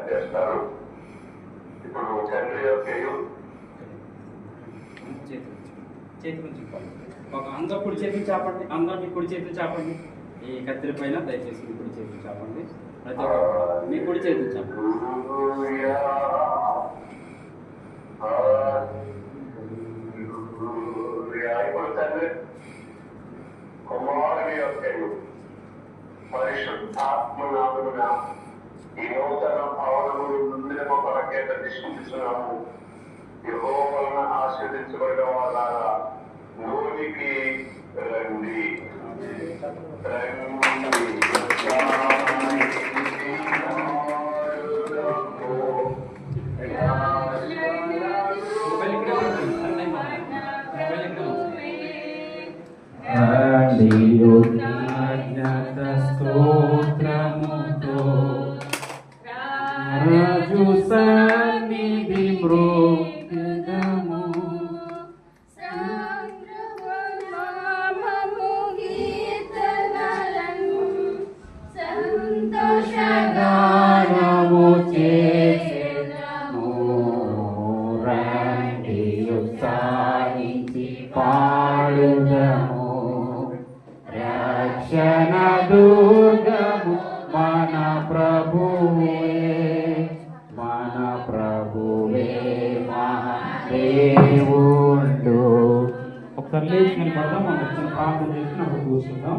Start చేస్తారు. ఇప్పుడు తండ్రి యొక్క చేతి నుంచి ఒక అందరూ కుడి చేతులు చాపండి, అందరూ మీ కుడి చేతులు చాపండి. ఈ కత్తిరి పైన దయచేసి మీ కుడి చేతులు చాపండి. ప్రతి ఒక్క మీ కుడి చేతులు చాపండి. ఇప్పుడు తండ్రి కుమారుని యొక్క పరిశుద్ధాత్మనామమున ఈ నూతన భవనములు ముందుకు కొరకే ప్రతిష్ఠించున్నాము. యెహోవావలన ఆశీర్వదించబడిన వాళ్ళారా లోనికి రండి. స్తోత్రముతో రాజు సన్నిధి మ్రోక్తము సంతోషగానము చేసెదము. రండి ఉత్సాహించి పాడుదము. రక్షణ దుర్గము మన ప్రభువే, మన ప్రభువే మహాదేవుడు. ఒకసారి లేచి నిలబడదాం. మనం ప్రార్థన చేసి అప్పుడు కూర్చుందాం.